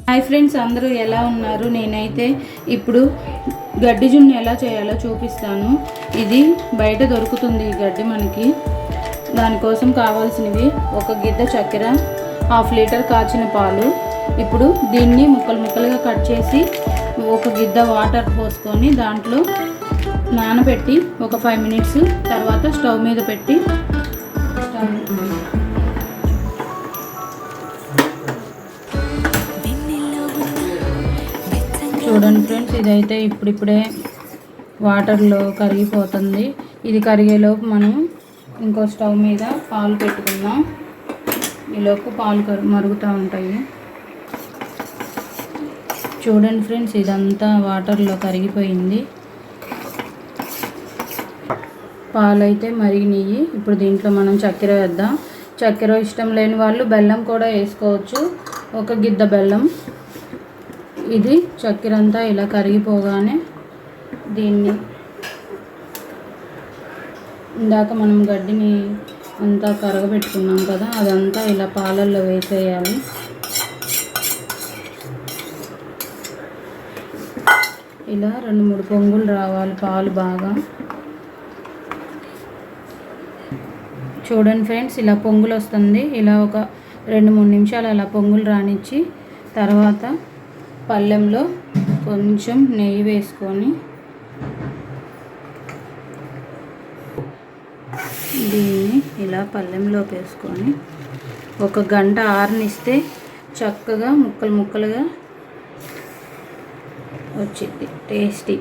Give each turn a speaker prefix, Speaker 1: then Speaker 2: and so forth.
Speaker 1: Hi friends, అందరూ ఎలా ఉన్నారు? నేనైతే ఇప్పుడు గడ్డి జున్ను ఎలా చేయాలో చూపిస్తాను. ఇది బయట దొరుకుతుంది ఈ గడ్డి మనకి. దానికోసం కావాల్సినవి ఒక గిద్ద చక్కెర, 1/2 లీటర్ కాచిన పాలు. ఇప్పుడు దీన్ని ముక్కలు ముక్కలుగా కట్ చేసి ఒక గిద్ద వాటర్ పోసుకొని దాంట్లో నానబెట్టి ఒక 5 మినిట్స్ తర్వాత స్టవ్ మీద పెట్టి చూడండి ఫ్రెండ్స్, ఇదైతే ఇప్పుడిప్పుడే వాటర్లో కరిగిపోతుంది. ఇది కరిగేలోపు మనం ఇంకో స్టవ్ మీద పాలు పెట్టుకుందాం. ఈలోపు పాలు మరుగుతూ ఉంటాయి. చూడండి ఫ్రెండ్స్, ఇదంతా వాటర్లో కరిగిపోయింది. పాలు అయితే మరిగినాయి. ఇప్పుడు దీంట్లో మనం చక్కెర వేద్దాం. చక్కెర ఇష్టం లేని వాళ్ళు బెల్లం కూడా వేసుకోవచ్చు. ఒక గిద్ద బెల్లం. ఇది చక్కెర అంతా ఇలా కరిగిపోగానే దీన్ని ఇందాక మనం గడ్డిని అంతా కరగబెట్టుకున్నాం కదా, అదంతా ఇలా పాలల్లో వేసేయాలి. ఇలా 2-3 పొంగులు రావాలి పాలు బాగా. చూడండి ఫ్రెండ్స్, ఇలా పొంగులు వస్తుంది. ఇలా ఒక 2-3 నిమిషాలు అలా పొంగులు రానిచ్చి తర్వాత పళ్ళెంలో కొంచెం నెయ్యి వేసుకొని దీన్ని ఇలా పళ్ళెంలోకి వేసుకొని ఒక గంట ఆరనిస్తే చక్కగా ముక్కలు ముక్కలుగా వచ్చింది టేస్టీ.